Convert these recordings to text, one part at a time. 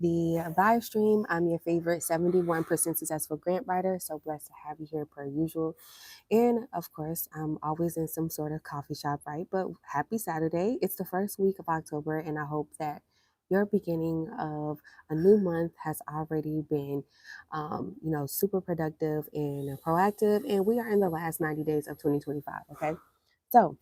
the live stream. I'm your favorite 71% successful grant writer. So blessed to have you here per usual. And of course, I'm always in some sort of coffee shop, right? But happy Saturday. It's the first week of October, and I hope that your beginning of a new month has already been, super productive and proactive. And we are in the last 90 days of 2025, okay? So,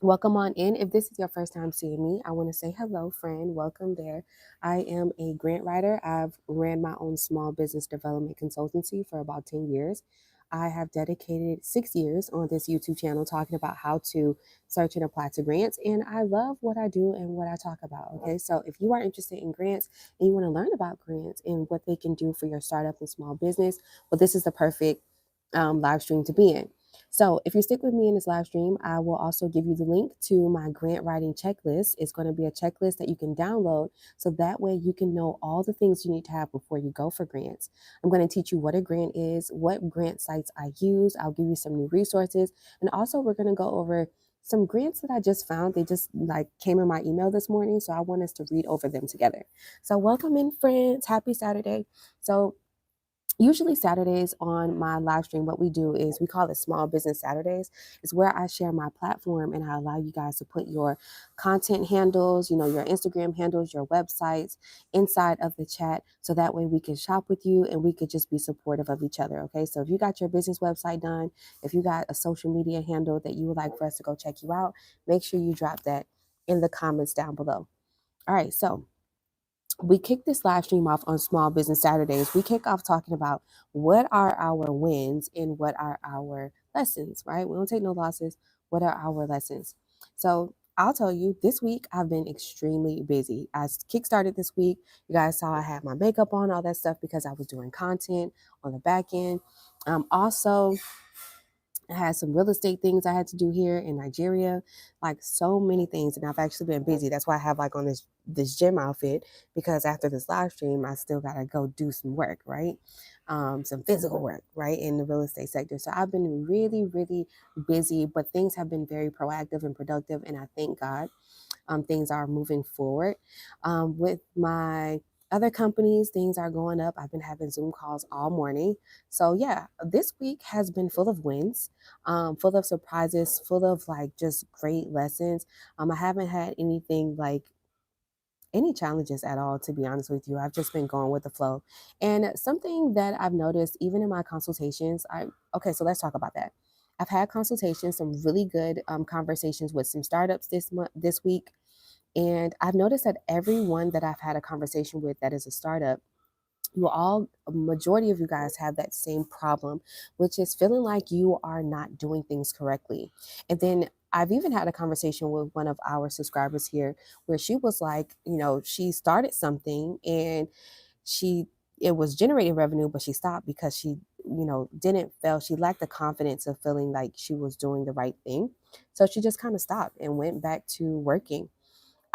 welcome on in. If this is your first time seeing me, I want to say hello, friend. Welcome there. I am a grant writer. I've ran my own small business development consultancy for about 10 years. I have dedicated 6 years on this YouTube channel talking about how to search and apply to grants. And I love what I do and what I talk about. Okay. So if you are interested in grants and you want to learn about grants and what they can do for your startup and small business, well, this is the perfect live stream to be in. So if you stick with me in this live stream, I will also give you the link to my grant writing checklist. It's going to be a checklist that you can download so that way you can know all the things you need to have before you go for grants. I'm going to teach you what a grant is, what grant sites I use. I'll give you some new resources. And also we're going to go over some grants that I just found. They just came in my email this morning. So I want us to read over them together. So welcome in, friends. Happy Saturday. So usually Saturdays on my live stream, what we do is we call it Small Business Saturdays. It's where I share my platform and I allow you guys to put your content handles, your Instagram handles, your websites inside of the chat. So that way we can shop with you and we could just be supportive of each other. Okay. So if you got your business website done, if you got a social media handle that you would like for us to go check you out, make sure you drop that in the comments down below. All right. So we kick this live stream off on Small Business Saturdays. We kick off talking about what are our wins and what are our lessons, right? We don't take no losses. What are our lessons? So I'll tell you, this week I've been extremely busy. I kickstarted this week. You guys saw I had my makeup on, all that stuff because I was doing content on the back end. Also, I had some real estate things I had to do here in Nigeria, like so many things. And I've actually been busy. That's why I have like on this gym outfit, because after this live stream, I still got to go do some work, right? Some physical work, right? In the real estate sector. So I've been really, really busy, but things have been very proactive and productive. And I thank God things are moving forward. With my other companies, things are going up. I've been having Zoom calls all morning. So yeah, this week has been full of wins, full of surprises, full of like just great lessons. I haven't had anything like any challenges at all, to be honest with you. I've just been going with the flow. And something that I've noticed, even in my consultations, so let's talk about that. I've had consultations, some really good conversations with some startups this week. And I've noticed that everyone that I've had a conversation with that is a startup, a majority of you guys have that same problem, which is feeling like you are not doing things correctly. And then I've even had a conversation with one of our subscribers here where she was like, she started something and it was generating revenue, but she stopped because she, she lacked the confidence of feeling like she was doing the right thing. So she just kind of stopped and went back to working.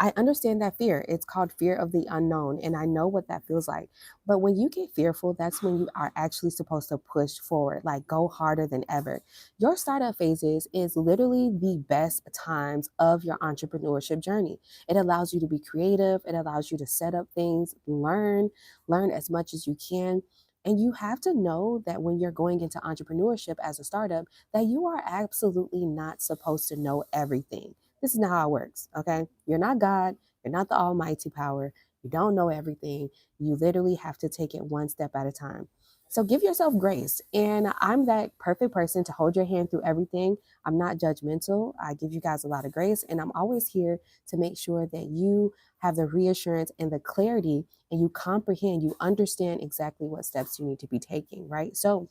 I understand that fear. It's called fear of the unknown. And I know what that feels like. But when you get fearful, that's when you are actually supposed to push forward, like go harder than ever. Your startup phases is literally the best times of your entrepreneurship journey. It allows you to be creative. It allows you to set up things, learn as much as you can. And you have to know that when you're going into entrepreneurship as a startup, that you are absolutely not supposed to know everything. This is not how it works, okay? You're not God. You're not the almighty power. You don't know everything. You literally have to take it one step at a time. So give yourself grace. And I'm that perfect person to hold your hand through everything. I'm not judgmental. I give you guys a lot of grace. And I'm always here to make sure that you have the reassurance and the clarity and you comprehend, you understand exactly what steps you need to be taking, right? So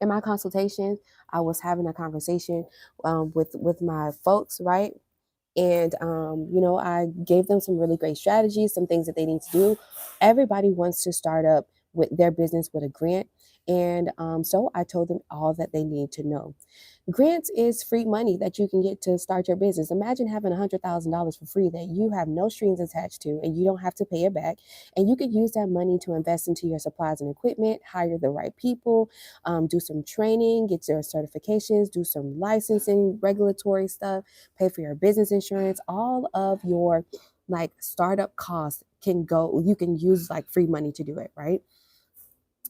in my consultation, I was having a conversation with my folks, right? And I gave them some really great strategies, some things that they need to do. Everybody wants to start up with their business with a grant, and so I told them all that they need to know. Grants is free money that you can get to start your business. Imagine having $100,000 for free that you have no strings attached to and you don't have to pay it back. And you could use that money to invest into your supplies and equipment, hire the right people, do some training, get your certifications, do some licensing, regulatory stuff, pay for your business insurance, all of your like startup costs you can use like free money to do it, right?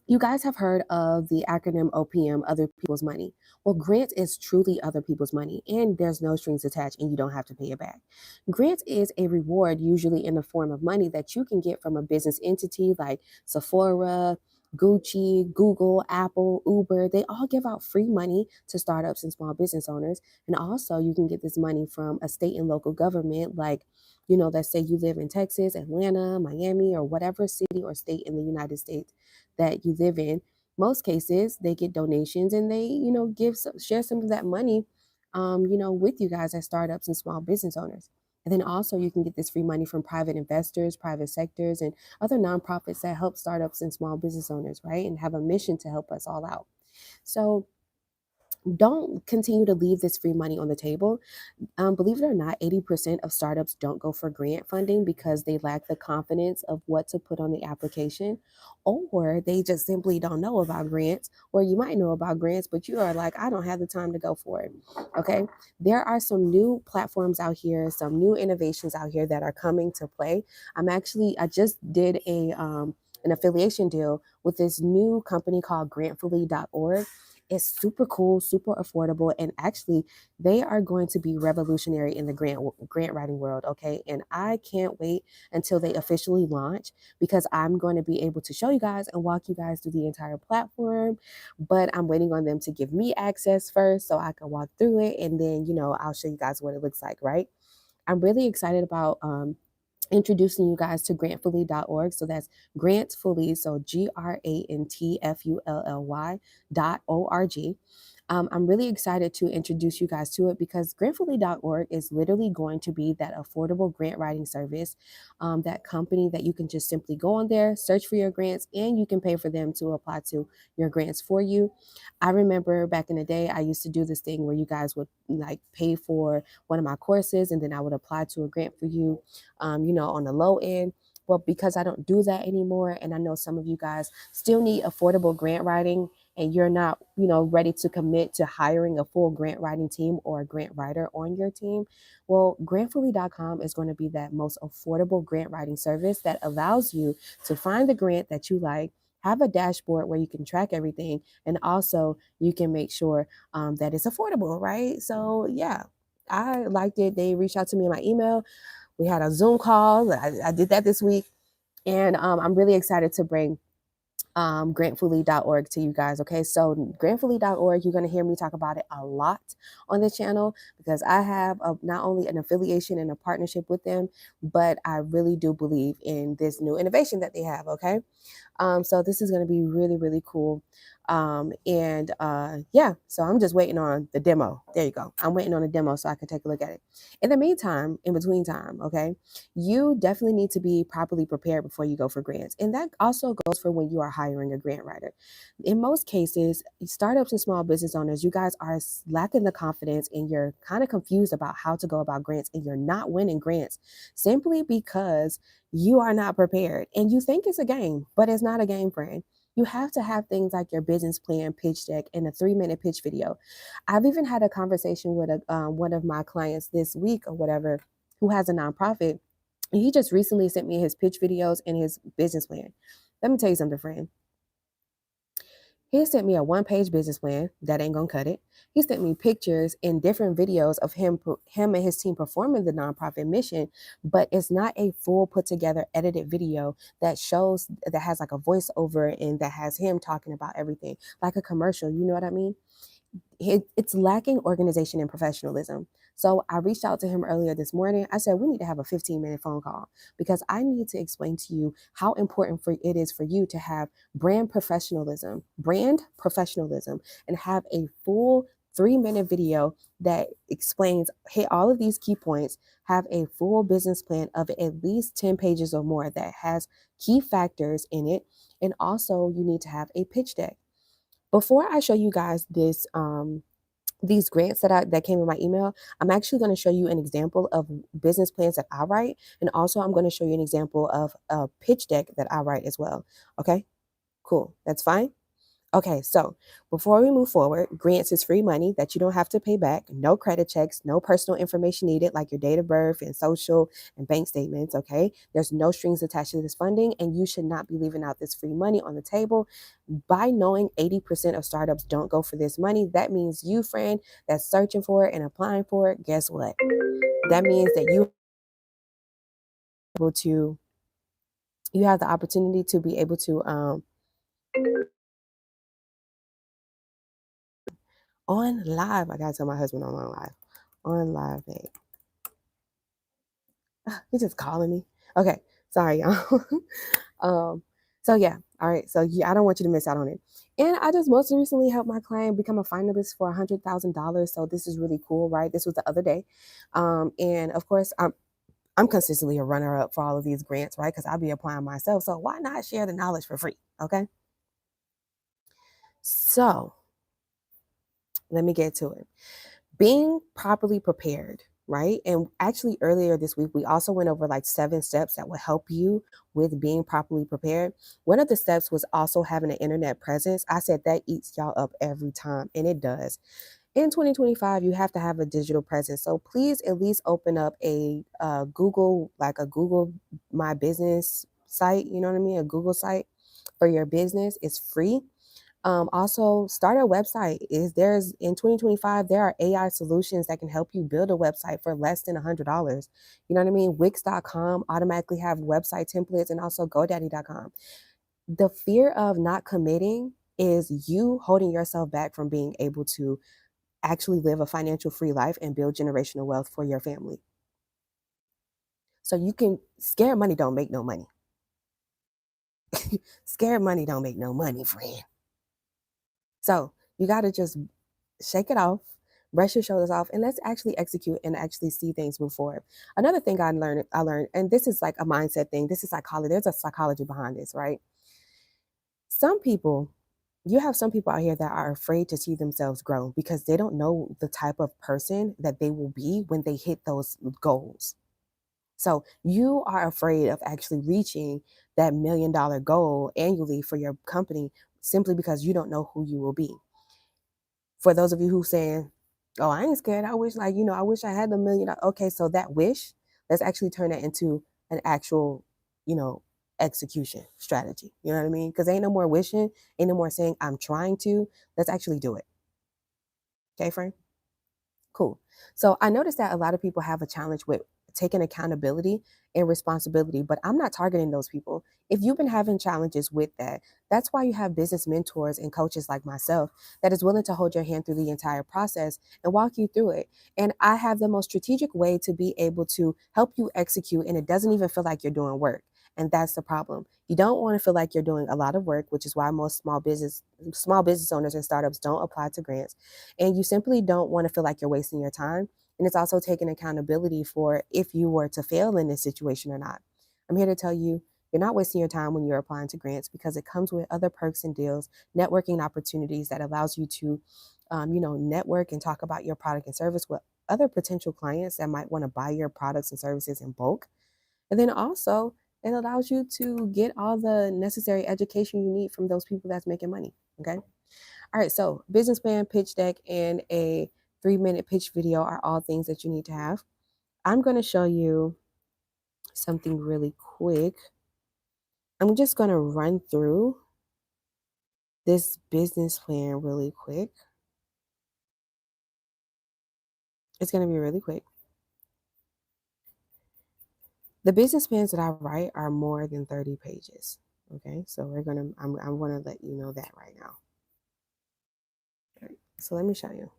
You guys have heard of the acronym OPM, other people's money. Well, grants is truly other people's money, and there's no strings attached, and you don't have to pay it back. Grants is a reward, usually in the form of money that you can get from a business entity like Sephora, Gucci, Google, Apple, Uber. They all give out free money to startups and small business owners. And also, you can get this money from a state and local government, like, let's say you live in Texas, Atlanta, Miami, or whatever city or state in the United States that you live in. Most cases, they get donations and they, share some of that money, with you guys as startups and small business owners. And then also you can get this free money from private investors, private sectors, and other nonprofits that help startups and small business owners, right? And have a mission to help us all out. So don't continue to leave this free money on the table. Believe it or not, 80% of startups don't go for grant funding because they lack the confidence of what to put on the application, or they just simply don't know about grants, or you might know about grants, but you are like, I don't have the time to go for it. Okay. There are some new platforms out here, some new innovations out here that are coming to play. I just did an affiliation deal with this new company called grantfully.org. It's super cool, super affordable, and actually they are going to be revolutionary in the grant writing world, okay? And I can't wait until they officially launch, because I'm going to be able to show you guys and walk you guys through the entire platform. But I'm waiting on them to give me access first so I can walk through it, and then, I'll show you guys what it looks like, right? I'm really excited about introducing you guys to grantfully.org. So that's grantfully, so grantfully.org. I'm really excited to introduce you guys to it because grantfully.org is literally going to be that affordable grant writing service, that company that you can just simply go on there, search for your grants, and you can pay for them to apply to your grants for you. I remember back in the day, I used to do this thing where you guys would like pay for one of my courses and then I would apply to a grant for you, on the low end. Well, because I don't do that anymore, and I know some of you guys still need affordable grant writing, and you're not, ready to commit to hiring a full grant writing team or a grant writer on your team, well, grantfully.com is going to be that most affordable grant writing service that allows you to find the grant that you like, have a dashboard where you can track everything, and also you can make sure that it's affordable, right? So yeah, I liked it. They reached out to me in my email. We had a Zoom call. I did that this week. And I'm really excited to bring grantfully.org to you guys. Okay, so grantfully.org, you're going to hear me talk about it a lot on the channel because I have not only an affiliation and a partnership with them, but I really do believe in this new innovation that they have. Okay. So this is going to be really, really cool. Yeah, so I'm just waiting on the demo. There you go. I'm waiting on the demo so I can take a look at it. In the meantime, in between time, okay, you definitely need to be properly prepared before you go for grants. And that also goes for when you are hiring a grant writer. In most cases, startups and small business owners, you guys are lacking the confidence and you're kind of confused about how to go about grants, and you're not winning grants simply because you are not prepared and you think it's a game, but it's not a game, friend. You have to have things like your business plan, pitch deck, and a 3-minute pitch video. I've even had a conversation with one of my clients this week or whatever who has a nonprofit. And he just recently sent me his pitch videos and his business plan. Let me tell you something, friend. He sent me a 1-page business plan that ain't gonna cut it. He sent me pictures and different videos of him and his team performing the nonprofit mission, but it's not a full put together edited video that has like a voiceover and that has him talking about everything like a commercial. You know what I mean? It's lacking organization and professionalism. So I reached out to him earlier this morning. I said, we need to have a 15-minute phone call because I need to explain to you how important it is for you to have brand professionalism, and have a full 3-minute video that explains, hey, all of these key points, have a full business plan of at least 10 pages or more that has key factors in it. And also you need to have a pitch deck. Before I show you guys these grants that came in my email, I'm actually going to show you an example of business plans that I write, and also I'm going to show you an example of a pitch deck that I write as well. Okay, cool. That's fine. Okay, so before we move forward, grants is free money that you don't have to pay back, no credit checks, no personal information needed like your date of birth and social and bank statements. Okay, there's no strings attached to this funding, and you should not be leaving out this free money on the table. By knowing 80% of startups don't go for this money, that means you, friend, that's searching for it and applying for it, guess what? That means that able to you have the opportunity to be able to on live. I gotta tell my husband I'm on live, babe. He's just calling me. Okay, sorry, y'all. um, so yeah, all right. So yeah, I don't want you to miss out on it. And I just most recently helped my client become a finalist for $100,000. So this is really cool, right? This was the other day, and of course, I'm consistently a runner up for all of these grants, right? Because I'll be applying myself. So why not share the knowledge for free? Okay. So let me get to it. Being properly prepared, right? And actually, earlier this week, we also went over like 7 steps that will help you with being properly prepared. One of the steps was also having an internet presence. I said that eats y'all up every time, and it does. In 2025, you have to have a digital presence. So please at least open up a Google, like a Google My Business site, you know what I mean? A Google site for your business. It's free. Also, start a website. There's in 2025 there are AI solutions that can help you build a website for less than $100. You know what I mean? Wix.com automatically have website templates, and also GoDaddy.com. The fear of not committing is you holding yourself back from being able to actually live a financial free life and build generational wealth for your family. So you can scared money don't make no money. Scared money don't make no money, friend. So you got to just shake it off, brush your shoulders off, and let's actually execute and actually see things move forward. Another thing I learned, and this is like a mindset thing. This is psychology. There's a psychology behind this, right? Some people, you have some people out here that are afraid to see themselves grow because they don't know the type of person that they will be when they hit those goals. So you are afraid of actually reaching that $1 million goal annually for your company simply because you don't know who you will be. For those of you who saying, "Oh, I ain't scared. I wish, like, I wish I had the $1 million." Okay, so that wish, let's actually turn that into an actual, you know, execution strategy. You know what I mean? Because ain't no more wishing, ain't no more saying I'm trying to. Let's actually do it. Okay, friend? Cool. So I noticed that a lot of people have a challenge with taking accountability and responsibility, but I'm not targeting those people. If you've been having challenges with that, that's why you have business mentors and coaches like myself that is willing to hold your hand through the entire process and walk you through it. And I have the most strategic way to be able to help you execute, and it doesn't even feel like you're doing work. And that's the problem. You don't want to feel like you're doing a lot of work, which is why most small business owners and startups don't apply to grants, and you simply don't want to feel like you're wasting your time. And it's also taking accountability for if you were to fail in this situation or not. I'm here to tell you, you're not wasting your time when you're applying to grants because it comes with other perks and deals, networking opportunities that allows you to, network and talk about your product and service with other potential clients that might want to buy your products and services in bulk. And then also, it allows you to get all the necessary education you need from those people that's making money. Okay. All right, so business plan, pitch deck, and a 3-minute pitch video are all things that you need to have. I'm going to show you something really quick. I'm just going to run through this business plan really quick. It's going to be really quick. The business plans that I write are more than 30 pages. Okay, so I'm going to let you know that right now. Okay, so let me show you.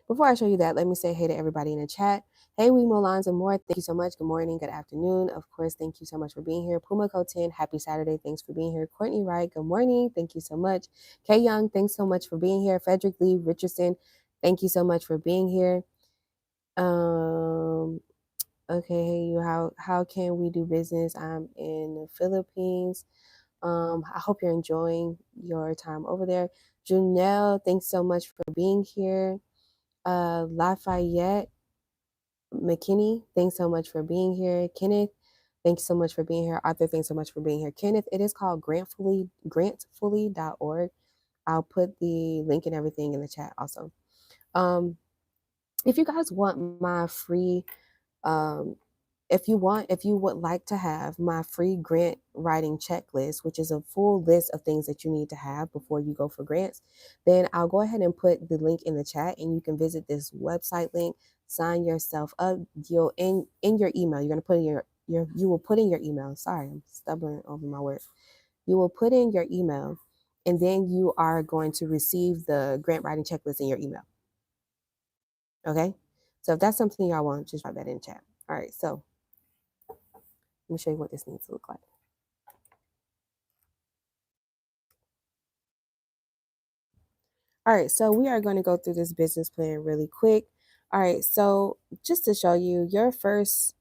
Before I show you that, let me say hey to everybody in the chat. Hey, we Molans and more. Thank you so much. Good morning, good afternoon. Of course, thank you so much for being here. Puma Co 10, happy Saturday. Thanks for being here. Courtney Wright, good morning. Thank you so much. Kay Young, thanks so much for being here. Frederick Lee Richardson, thank you so much for being here. Okay, hey you, how can we do business? I'm in the Philippines. I hope you're enjoying your time over there. Janelle, thanks so much for being here. Lafayette McKinney, thanks so much for being here. Kenneth, Thank you so much for being here. Arthur, thanks so much for being here. Kenneth, it is called grantfully.org. I'll put the link and everything in the chat also. Um, if you guys want my free um, if you would like to have my free grant writing checklist, which is a full list of things that you need to have before you go for grants, then I'll go ahead and put the link in the chat and you can visit this website link, sign yourself up. You'll in your email, you're going to put in your you will put in your email. Sorry, I'm stumbling over my words. You will put in your email and then you are going to receive the grant writing checklist in your email. Okay? So if that's something y'all want, just write that in chat. All right, so let me show you what this needs to look like. All right, so we are going to go through this business plan really quick. All right, so just to show you, your first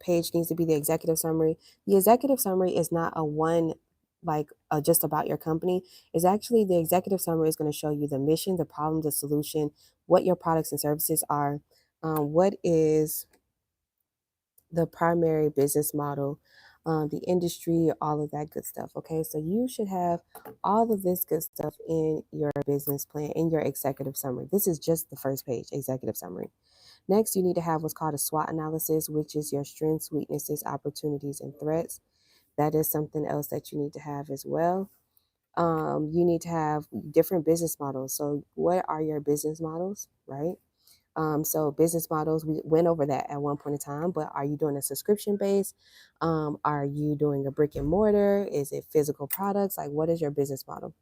page needs to be the executive summary. The executive summary is not a one just about your company. It's actually the executive summary is going to show you the mission, the problem, the solution, what your products and services are, what is the primary business model, the industry, all of that good stuff. Okay, so you should have all of this good stuff in your business plan, in your executive summary. This is just the first page, executive summary. Next, you need to have what's called a SWOT analysis, which is your strengths, weaknesses, opportunities, and threats. That is something else that you need to have as well. You need to have different business models. So, what are your business models, right? So business models, we went over that at one point in time, but are you doing a subscription base? Are you doing a brick and mortar? Is it physical products? Like, what is your business model?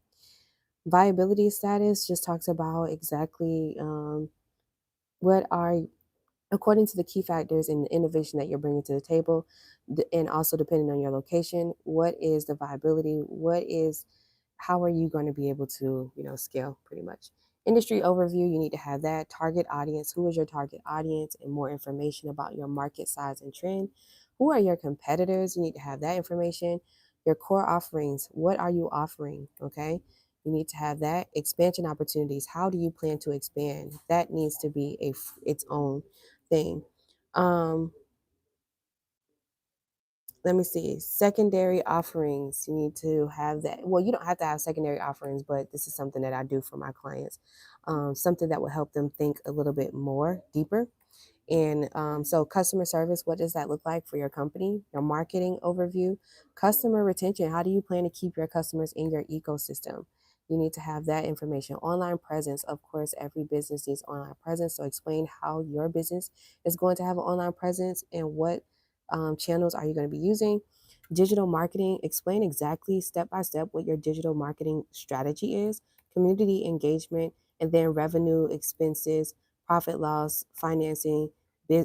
Viability status just talks about exactly what are, according to the key factors and the innovation that you're bringing to the table, and also depending on your location, what is the viability? How are you going to be able to, scale pretty much? Industry overview, you need to have that. Target audience, who is your target audience, and more information about your market size and trend. Who are your competitors? You need to have that information. Your core offerings, what are you offering? Okay. You need to have that. Expansion opportunities, how do you plan to expand? That needs to be its own thing. Um, let me see. Secondary offerings. You need to have that. Well, you don't have to have secondary offerings, but this is something that I do for my clients. Something that will help them think a little bit more deeper. And so, customer service, what does that look like for your company? Your marketing overview, customer retention. How do you plan to keep your customers in your ecosystem? You need to have that information. Online presence, of course, every business needs online presence. So, explain how your business is going to have an online presence and what channels are you going to be using. Digital marketing, explain exactly step by step what your digital marketing strategy is. Community engagement, and then revenue, expenses, profit loss, financing,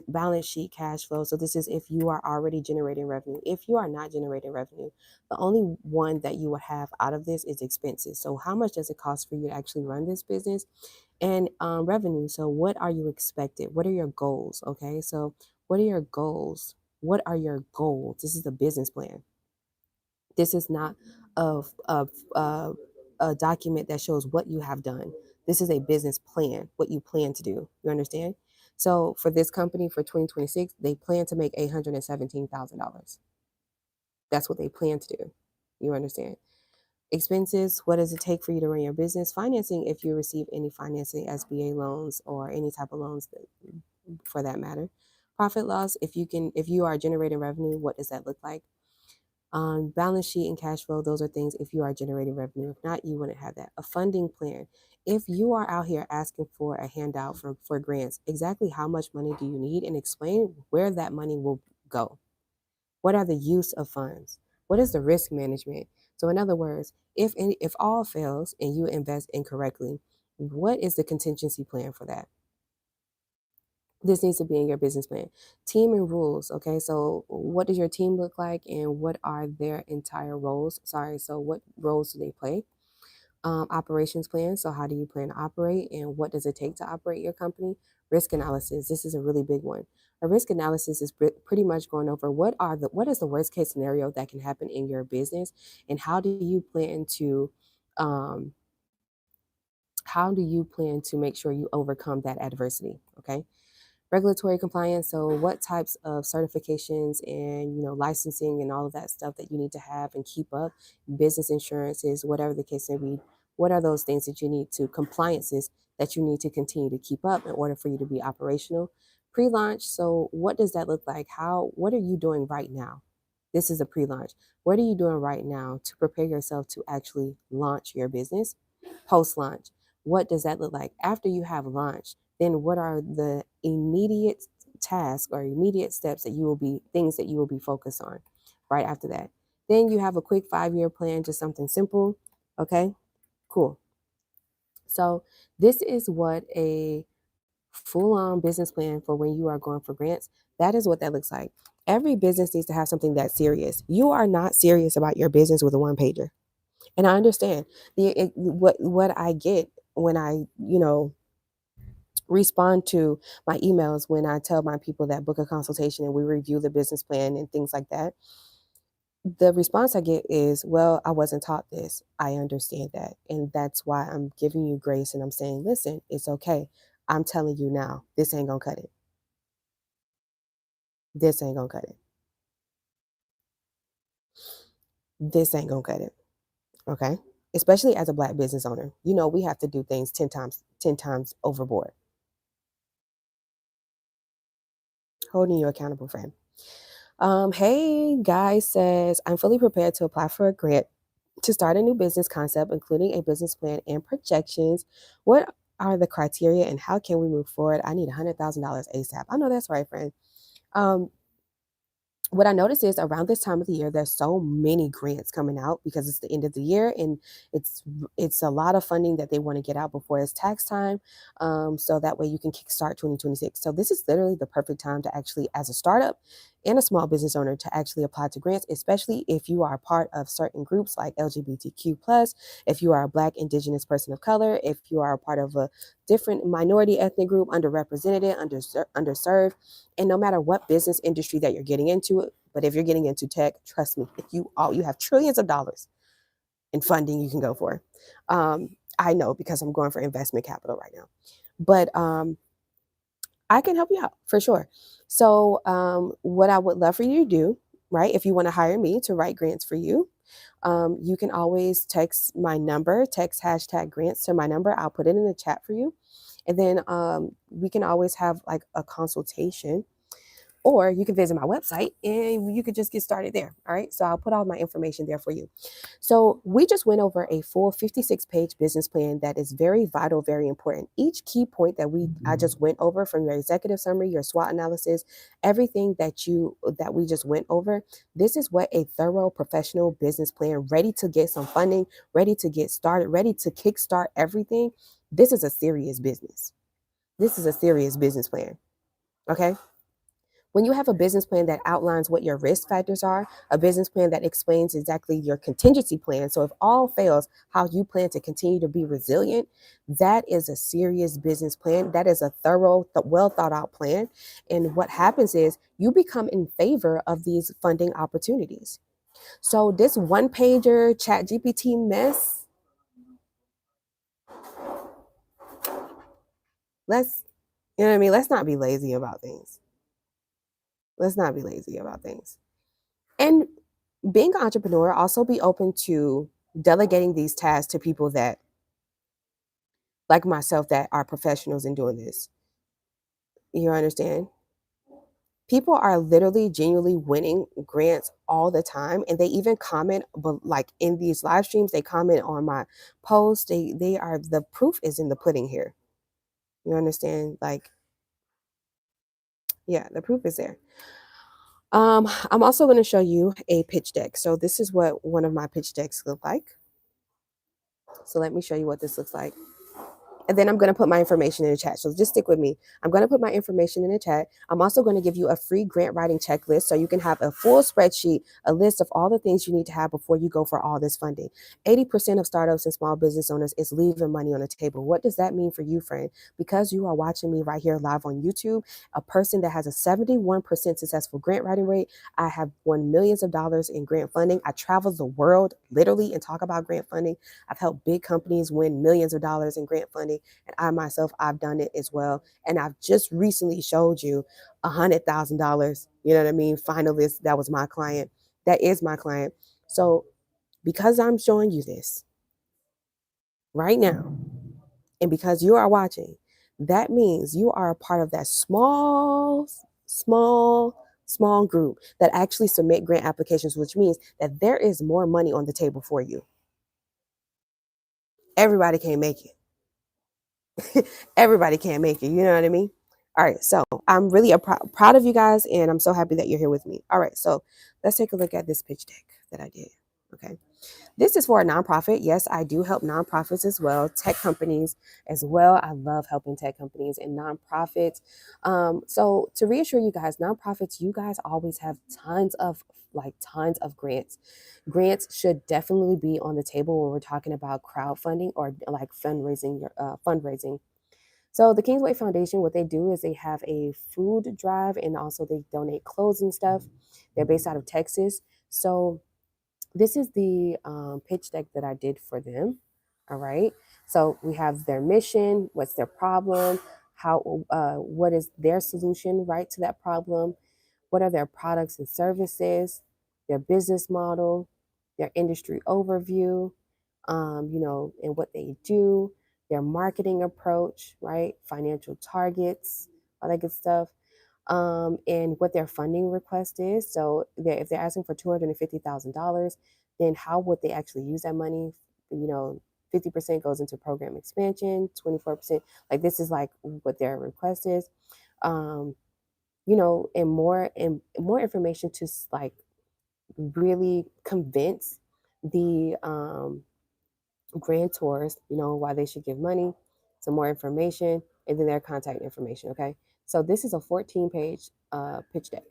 balance sheet, cash flow. So this is if you are already generating revenue. If you are not generating revenue, the only one that you would have out of this is expenses. So how much does it cost for you to actually run this business? And revenue. So what are you expected? What are your goals? Okay, so what are your goals? What are your goals? This is the business plan. This is not a document that shows what you have done. This is a business plan, what you plan to do. You understand? So for this company for 2026, they plan to make $817,000. That's what they plan to do. You understand? Expenses, what does it take for you to run your business? Financing, if you receive any financing, SBA loans or any type of loans for that matter. Profit loss, if you are generating revenue, what does that look like? Balance sheet and cash flow, those are things if you are generating revenue. If not, you wouldn't have that. A funding plan. If you are out here asking for a handout for grants, exactly how much money do you need and explain where that money will go. What are the use of funds? What is the risk management? So in other words, if all fails and you invest incorrectly, what is the contingency plan for that? This needs to be in your business plan. Team and rules. Okay, so what does your team look like and what are their entire roles? Sorry, so what roles do they play? Operations plan. So how do you plan to operate and what does it take to operate your company? Risk analysis. This is a really big one. A risk analysis is pretty much going over what is the worst case scenario that can happen in your business and um, how do you plan to make sure you overcome that adversity? Okay. Regulatory compliance, so what types of certifications and licensing and all of that stuff that you need to have and keep up, business insurances, whatever the case may be, what are those things that you need to compliances that you need to continue to keep up in order for you to be operational? Pre-launch, so what does that look like? What are you doing right now? This is a pre-launch. What are you doing right now to prepare yourself to actually launch your business? Post-launch, what does that look like? After you have launched, then what are the immediate tasks or immediate steps that you will be things that you will be focused on right after that? Then you have a quick 5-year plan, just something simple. Okay, cool. So this is what a full-on business plan for when you are going for grants. That is what that looks like. Every business needs to have something that's serious. You are not serious about your business with a one pager. And I understand what I get when I, respond to my emails, when I tell my people that book a consultation and we review the business plan and things like that. The response I get is, well, I wasn't taught this. I understand that. And that's why I'm giving you grace and I'm saying, listen, it's okay. I'm telling you now, this ain't gonna cut it. This ain't gonna cut it. This ain't gonna cut it. Okay. Especially as a Black business owner. We have to do things 10 times overboard. Holding you accountable, friend. Hey, Guy says, I'm fully prepared to apply for a grant to start a new business concept, including a business plan and projections. What are the criteria and how can we move forward? I need $100,000 ASAP. I know that's right, friend. Um, what I notice is around this time of the year, there's so many grants coming out because it's the end of the year and it's it's a lot of funding that they want to get out before it's tax time. So that way you can kickstart 2026. So this is literally the perfect time to actually, as a startup and a small business owner, to actually apply to grants, especially if you are a part of certain groups like LGBTQ plus, if you are a Black, Indigenous person of color, if you are a part of a different minority ethnic group, underrepresented, underserved. And no matter what business industry that you're getting into, but if you're getting into tech, trust me, if you have trillions of dollars in funding you can go for. I know because I'm going for investment capital right now. But I can help you out for sure. So what I would love for you to do, right? If you want to hire me to write grants for you, you can always text my number, text hashtag grants to my number. I'll put it in the chat for you. And then we can always have like a consultation, or you can visit my website and you could just get started there. All right. So I'll put all my information there for you. So we just went over a full 56-page business plan that is very vital, very important. Each key point that I just went over, from your executive summary, your SWOT analysis, everything that we just went over. This is what a thorough professional business plan, ready to get some funding, ready to get started, ready to kickstart everything. This is a serious business. This is a serious business plan. Okay. When you have a business plan that outlines what your risk factors are, a business plan that explains exactly your contingency plan, so if all fails, how you plan to continue to be resilient, that is a serious business plan. That is a thorough, well thought out plan. And what happens is you become in favor of these funding opportunities. So this one pager chat GPT mess, let's, you know what I mean? Let's not be lazy about things. Let's not be lazy about things. And being an entrepreneur, also be open to delegating these tasks to people that, like myself, that are professionals in doing this. You understand? People are literally genuinely winning grants all the time, and they even comment, but like in these live streams, they comment on my posts. They are, the proof is in the pudding here. You understand? Like, yeah, the proof is there. I'm also going to show you a pitch deck. So this is what one of my pitch decks look like. So let me show you what this looks like. And then I'm going to put my information in the chat. So just stick with me. I'm going to put my information in the chat. I'm also going to give you a free grant writing checklist so you can have a full spreadsheet, a list of all the things you need to have before you go for all this funding. 80% of startups and small business owners is leaving money on the table. What does that mean for you, friend? Because you are watching me right here live on YouTube, a person that has a 71% successful grant writing rate. I have won millions of dollars in grant funding. I travel the world literally and talk about grant funding. I've helped big companies win millions of dollars in grant funding. money. And I myself, I've done it as well. And I've just recently showed you $100,000, you know what I mean? Finalist, that was my client. That is my client. So because I'm showing you this right now, and because you are watching, that means you are a part of that small group that actually submit grant applications, which means that there is more money on the table for you. Everybody can't make it. Everybody can't make it. You know what I mean? All right. So I'm really proud of you guys, and I'm so happy that you're here with me. All right. So let's take a look at this pitch deck that I did. Okay. This is for a nonprofit. Yes, I do help nonprofits as well, tech companies as well. I love helping tech companies and nonprofits. So to reassure you guys, nonprofits, you guys always have tons of grants. Grants should definitely be on the table when we're talking about crowdfunding or like fundraising. So the Kingsway Foundation, what they do is they have a food drive and also they donate clothes and stuff. They're based out of Texas. So this is the pitch deck that I did for them. All right. So we have their mission, what's their problem, what is their solution, right, to that problem, what are their products and services, their business model, their industry overview, and what they do, their marketing approach, right, financial targets, all that good stuff, and what their funding request is. So if they're asking for $250,000, then how would they actually use that money? 50% goes into program expansion, 24%. Like this is like what their request is. And more information to like really convince the grantors, why they should give money, some more information, and then their contact information. Okay. So this is a 14-page pitch deck.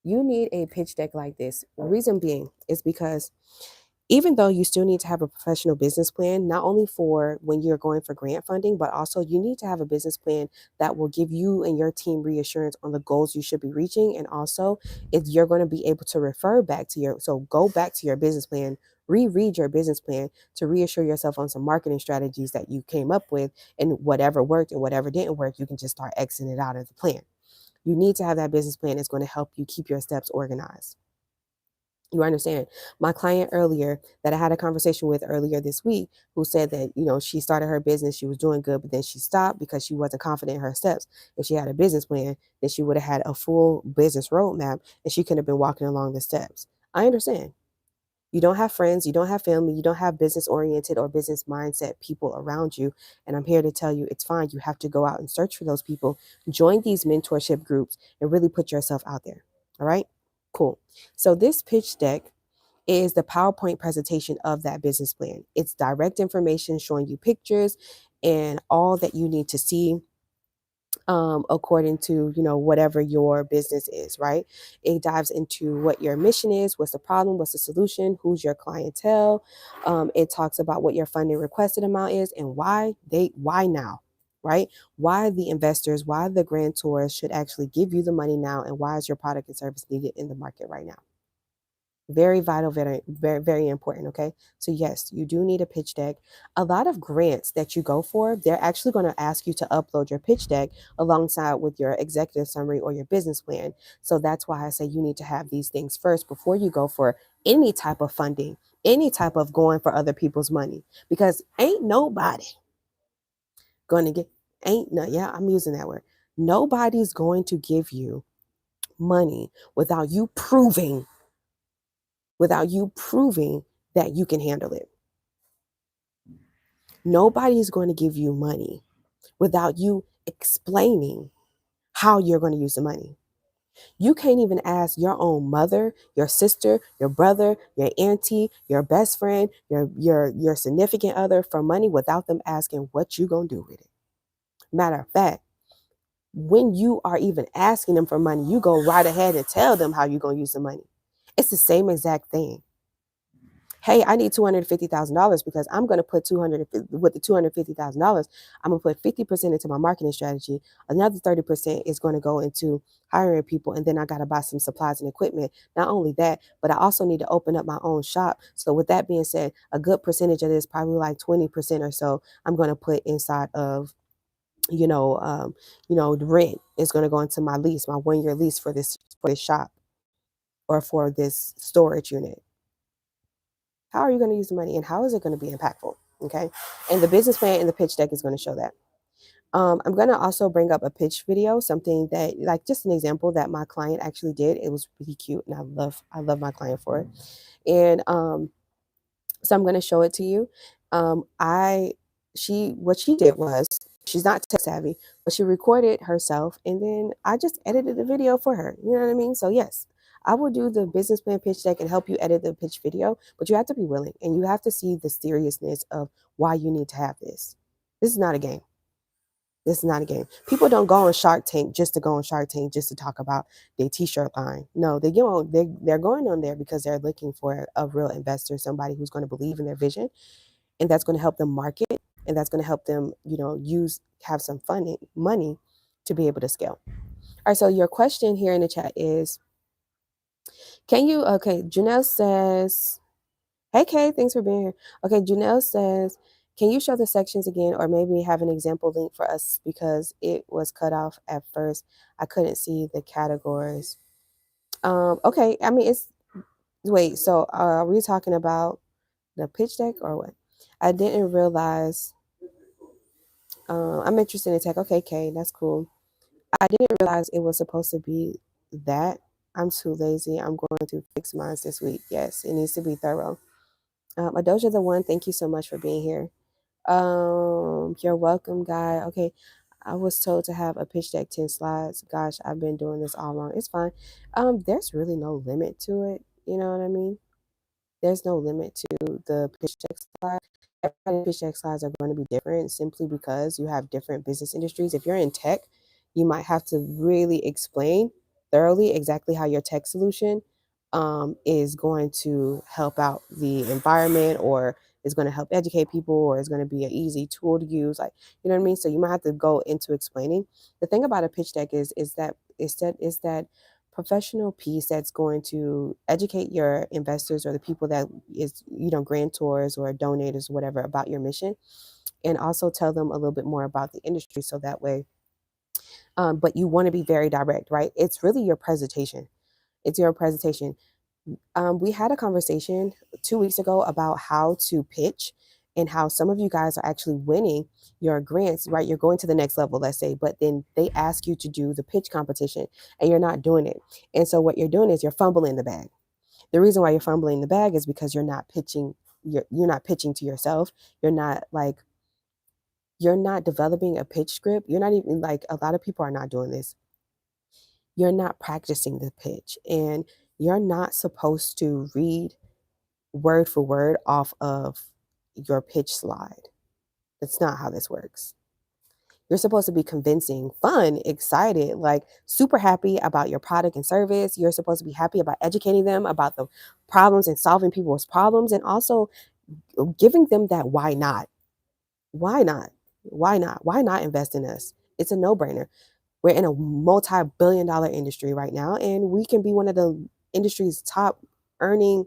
You need a pitch deck like this. Reason being is because even though you still need to have a professional business plan, not only for when you're going for grant funding, but also you need to have a business plan that will give you and your team reassurance on the goals you should be reaching. And also, if you're going to be able to refer back to go back to your business plan, reread your business plan to reassure yourself on some marketing strategies that you came up with, and whatever worked and whatever didn't work, you can just start exiting it out of the plan. You need to have that business plan. It's going to help you keep your steps organized. You understand? My client earlier that I had a conversation with earlier this week, who said that, she started her business, she was doing good, but then she stopped because she wasn't confident in her steps. If she had a business plan, then she would have had a full business roadmap and she could have been walking along the steps. I understand. You don't have friends, you don't have family, you don't have business oriented or business mindset people around you. And I'm here to tell you it's fine. You have to go out and search for those people, join these mentorship groups, and really put yourself out there. All right? Cool. So this pitch deck is the PowerPoint presentation of that business plan. It's direct information showing you pictures and all that you need to see according to whatever your business is, right? It dives into what your mission is, what's the problem, what's the solution, who's your clientele. It talks about what your funding requested amount is and why now, right? Why the investors, why the grantors should actually give you the money now, and why is your product and service needed in the market right now. Very vital, very, very, very important. Okay. So, yes, you do need a pitch deck. A lot of grants that you go for, they're actually going to ask you to upload your pitch deck alongside with your executive summary or your business plan. So, that's why I say you need to have these things first before you go for any type of funding, any type of going for other people's money, because ain't nobody going to get, ain't no, yeah, I'm using that word. Nobody's going to give you money without you proving that you can handle it. Nobody's going to give you money without you explaining how you're going to use the money. You can't even ask your own mother, your sister, your brother, your auntie, your best friend, your significant other for money without them asking what you going to do with it. Matter of fact, when you are even asking them for money, you go right ahead and tell them how you're going to use the money. It's the same exact thing. hey, I need $250,000 because I'm going to put 200 with the $250,000. I'm going to put 50% into my marketing strategy. Another 30% is going to go into hiring people, and then I got to buy some supplies and equipment. Not only that, but I also need to open up my own shop. So with that being said, a good percentage of this, probably like 20% or so, I'm going to put inside of the rent is going to go into my lease, my 1 year lease for this shop or for this storage unit. How are you going to use the money and how is it going to be impactful? Okay. And the business plan and the pitch deck is going to show that. I'm going to also bring up a pitch video, something that like just an example that my client actually did. It was really cute and I love my client for it. And so I'm going to show it to you. I she what she did was she's not tech savvy, but she recorded herself and then I just edited the video for her. You know what I mean? So yes, I will do the business plan pitch deck and help you edit the pitch video, but you have to be willing and you have to see the seriousness of why you need to have this. This is not a game. This is not a game. People don't go on Shark Tank just to go on Shark Tank just to talk about their t-shirt line. No, they're going on there because they're looking for a real investor, somebody who's going to believe in their vision and that's going to help them market and that's going to help them, have some funding money to be able to scale. All right, so your question here in the chat is, Janelle says, hey, Kay, thanks for being here. Okay, Janelle says, can you show the sections again or maybe have an example link for us because it was cut off at first. I couldn't see the categories. Okay, I mean, wait, so are we talking about the pitch deck or what? I didn't realize, I'm interested in tech. Okay, Kay, that's cool. I didn't realize it was supposed to be that. I'm too lazy. I'm going to fix mine this week. Yes, it needs to be thorough. Adoja the One, thank you so much for being here. You're welcome, guy. Okay, I was told to have a pitch deck 10 slides. Gosh, I've been doing this all wrong. It's fine. There's really no limit to it. You know what I mean? There's no limit to the pitch deck slide. Everybody's pitch deck slides are going to be different simply because you have different business industries. If you're in tech, you might have to really explain thoroughly exactly how your tech solution is going to help out the environment or is going to help educate people or is going to be an easy tool to use. Like, you know what I mean? So you might have to go into explaining. The thing about a pitch deck is that professional piece that's going to educate your investors or the people that is grantors or donators or whatever about your mission and also tell them a little bit more about the industry so that way but you want to be very direct, right? It's really your presentation. It's your presentation. We had a conversation 2 weeks ago about how to pitch and how some of you guys are actually winning your grants, right? You're going to the next level, let's say, but then they ask you to do the pitch competition and you're not doing it. And so what you're doing is you're fumbling the bag. The reason why you're fumbling the bag is because you're not pitching, you're not pitching to yourself. You're not developing a pitch script. You're not even like a lot of people are not doing this. You're not practicing the pitch and you're not supposed to read word for word off of your pitch slide. That's not how this works. You're supposed to be convincing, fun, excited, like super happy about your product and service. You're supposed to be happy about educating them about the problems and solving people's problems and also giving them that why not? Why not? Why not? Why not invest in us? It's a no-brainer. We're in a multi-billion-dollar industry right now and we can be one of the industry's top earning,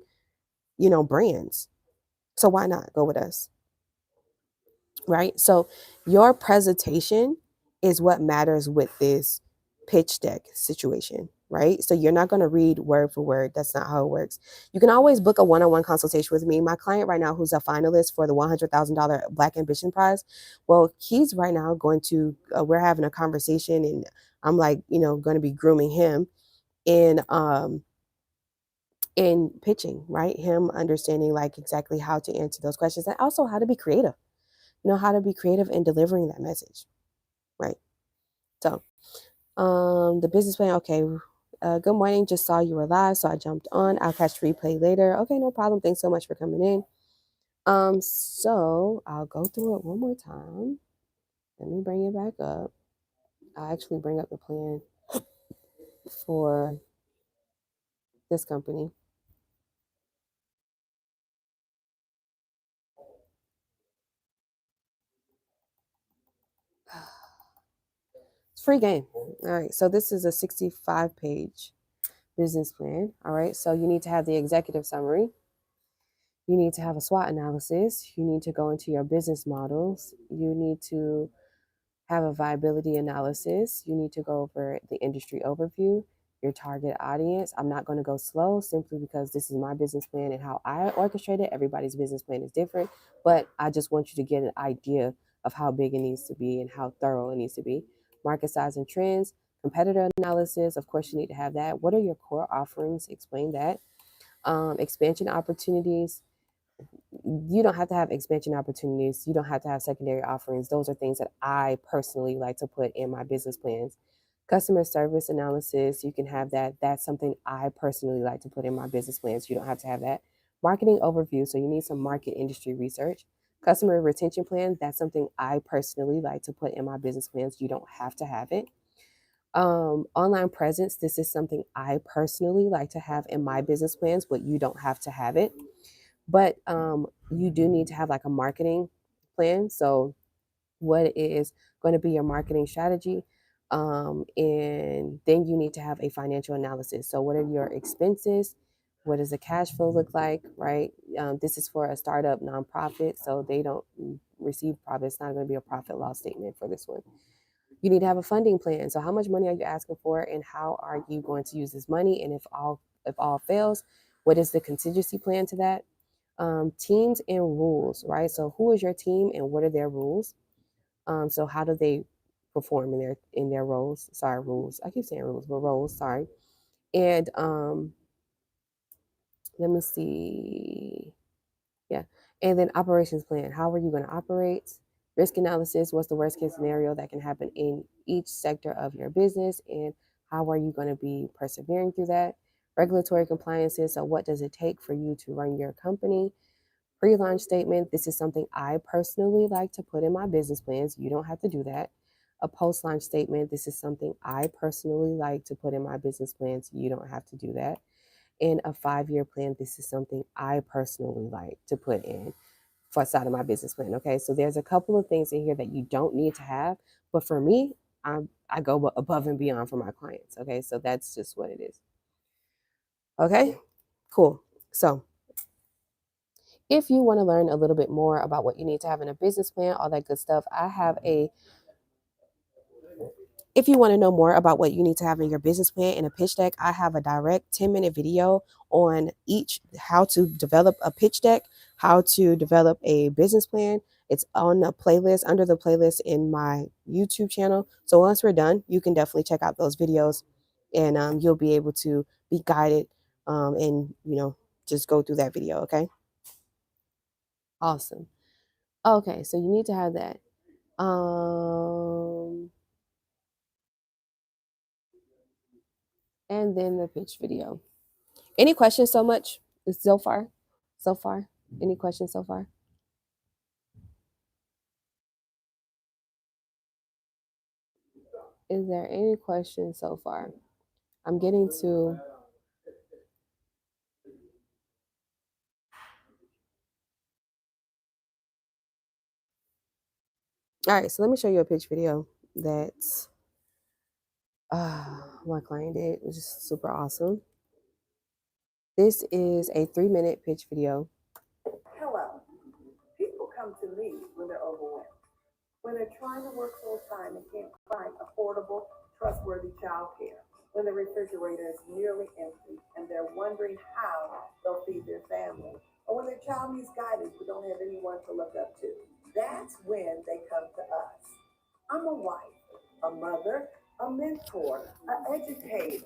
brands. So why not go with us? Right? So your presentation is what matters with this pitch deck situation, right? So you're not going to read word for word. That's not how it works. You can always book a one-on-one consultation with me. My client right now, who's a finalist for the $100,000 Black Ambition Prize, well, he's right now going to, we're having a conversation and I'm like, going to be grooming him in, in pitching, right? Him understanding like exactly how to answer those questions and also how to be creative, how to be creative in delivering that message, right? So, the business plan, okay. Good morning. Just saw you were live, so I jumped on. I'll catch replay later. Okay, no problem. Thanks so much for coming in. So I'll go through it one more time. Let me bring it back up. I'll actually bring up the plan for this company. It's a free game. All right. So this is a 65-page business plan. All right. So you need to have the executive summary. You need to have a SWOT analysis. You need to go into your business models. You need to have a viability analysis. You need to go over the industry overview, your target audience. I'm not going to go slow simply because this is my business plan and how I orchestrate it. Everybody's business plan is different, but I just want you to get an idea of how big it needs to be and how thorough it needs to be. Market size and trends, competitor analysis. Of course, you need to have that. What are your core offerings? Explain that. Expansion opportunities. You don't have to have expansion opportunities. You don't have to have secondary offerings. Those are things that I personally like to put in my business plans. Customer service analysis, you can have that. That's something I personally like to put in my business plans. You don't have to have that. Marketing overview, so you need some market industry research. Customer retention plan, that's something I personally like to put in my business plans. You don't have to have it. Online presence, this is something I personally like to have in my business plans, but you don't have to have it. But you do need to have like a marketing plan. So, what is going to be your marketing strategy? And then you need to have a financial analysis. So, what are your expenses? What does the cash flow look like? Right? This is for a startup nonprofit, so they don't receive profit. It's not going to be a profit loss statement for this one. You need to have a funding plan. So, how much money are you asking for, and how are you going to use this money? And if all fails, what is the contingency plan to that? Teams and rules, right? So who is your team and what are their rules? So how do they perform in their roles? Sorry, rules. I keep saying rules, but roles. Sorry. And let me see. Yeah. And then operations plan. How are you going to operate? Risk analysis. What's the worst case scenario that can happen in each sector of your business? And how are you going to be persevering through that? Regulatory compliances. So what does it take for you to run your company? Pre-launch statement. This is something I personally like to put in my business plans. You don't have to do that. A post-launch statement. This is something I personally like to put in my business plans. You don't have to do that. And a 5-year plan. This is something I personally like to put in for side of my business plan. Okay, so there's a couple of things in here that you don't need to have, but for me, I go above and beyond for my clients. Okay, so that's just what it is. Okay, cool. So if you want to learn a little bit more about what you need to have in a business plan, all that good stuff, if you want to know more about what you need to have in your business plan and a pitch deck, I have a direct 10-minute video on each how to develop a pitch deck, how to develop a business plan. It's on a playlist, under the playlist in my YouTube channel. So once we're done, you can definitely check out those videos and you'll be able to be guided and, just go through that video. Okay. Awesome. Okay. So you need to have that. Um, and then the pitch video. Any questions so much so far? So far? Any questions so far? Is there any questions so far? I'm getting to. All right, so let me show you a pitch video that my client did, which is super awesome. This is a 3-minute pitch video. Hello. People come to me when they're overwhelmed, when they're trying to work full time and can't find affordable, trustworthy childcare, when the refrigerator is nearly empty and they're wondering how they'll feed their family, or when their child needs guidance but don't have anyone to look up to. That's when they come to us. I'm a wife, a mother, a mentor, an educator,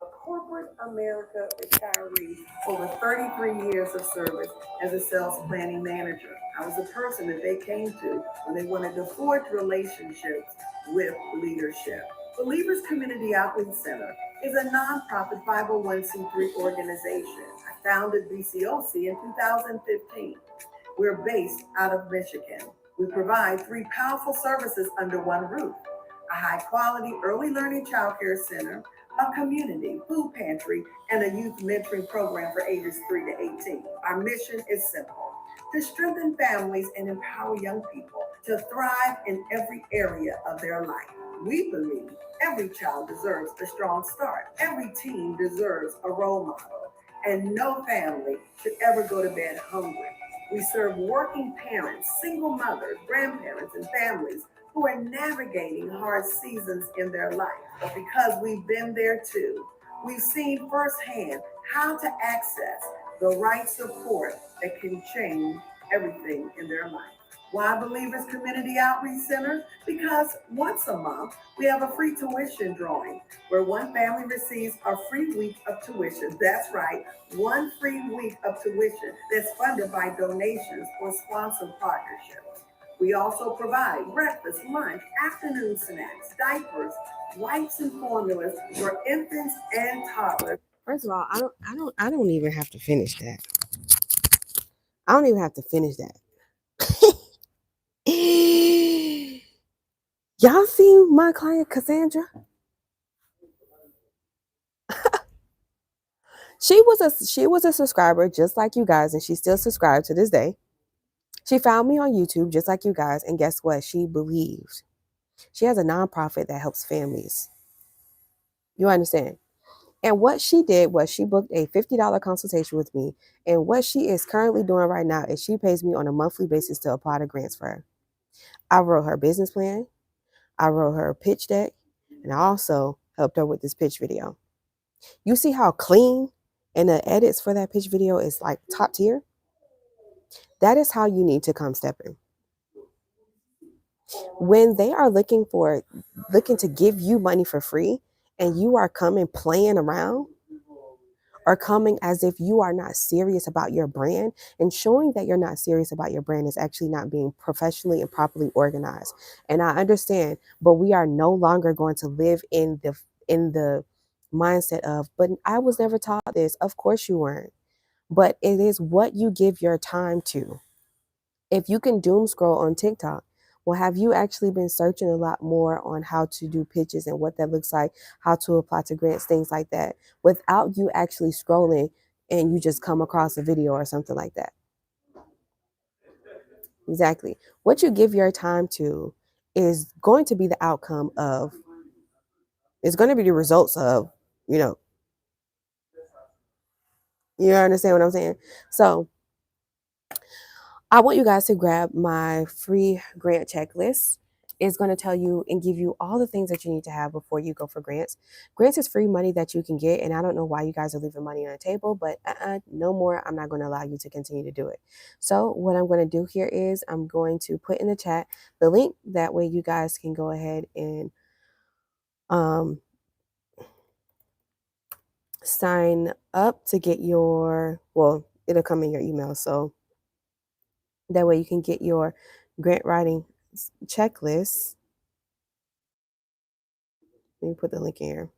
a corporate America retiree, over 33 years of service as a sales planning manager. I was the person that they came to when they wanted to forge relationships with leadership. Believers Community Outreach Center is a nonprofit 501c3 organization. I founded BCOC in 2015. We're based out of Michigan. We provide 3 powerful services under one roof: a high quality early learning childcare center, a community food pantry, and a youth mentoring program for ages 3 to 18. Our mission is simple: to strengthen families and empower young people to thrive in every area of their life. We believe every child deserves a strong start. Every teen deserves a role model. And no family should ever go to bed hungry. We serve working parents, single mothers, grandparents, and families who are navigating hard seasons in their life. But because we've been there too, we've seen firsthand how to access the right support that can change everything in their life. Why Believers Community Outreach Center? Because once a month, we have a free tuition drawing where one family receives a free week of tuition. That's right, one free week of tuition that's funded by donations or sponsored partnerships. We also provide breakfast, lunch, afternoon snacks, diapers, wipes, and formulas for infants and toddlers. First of all, I don't even have to finish that. I don't even have to finish that. Y'all see my client Cassandra? She was a subscriber just like you guys, and she's still subscribed to this day. She found me on YouTube just like you guys, and guess what? She believes. She has a nonprofit that helps families. You understand? And what she did was she booked a $50 consultation with me. And what she is currently doing right now is she pays me on a monthly basis to apply to grants for her. I wrote her business plan. I wrote her a pitch deck. And I also helped her with this pitch video. You see how clean and the edits for that pitch video is like top tier? That is how you need to come step in. When they are looking to give you money for free and you are coming playing around or coming as if you are not serious about your brand, and showing that you're not serious about your brand is actually not being professionally and properly organized. And I understand, but we are no longer going to live in the mindset of, but I was never taught this. Of course you weren't. But it is what you give your time to. If you can doom scroll on TikTok, well, have you actually been searching a lot more on how to do pitches and what that looks like, how to apply to grants, things like that, without you actually scrolling and you just come across a video or something like that? Exactly. What you give your time to is going to be the outcome of, it's going to be the results of, you know, you understand what I'm saying? So I want you guys to grab my free grant checklist. It's going to tell you and give you all the things that you need to have before you go for grants. Grants is free money that you can get, and I don't know why you guys are leaving money on the table, but no more. I'm not going to allow you to continue to do it. So what I'm going to do here is I'm going to put in the chat the link. That way you guys can go ahead and um, sign up to get well, it'll come in your email. So that way you can get your grant writing checklist. Let me put the link in here.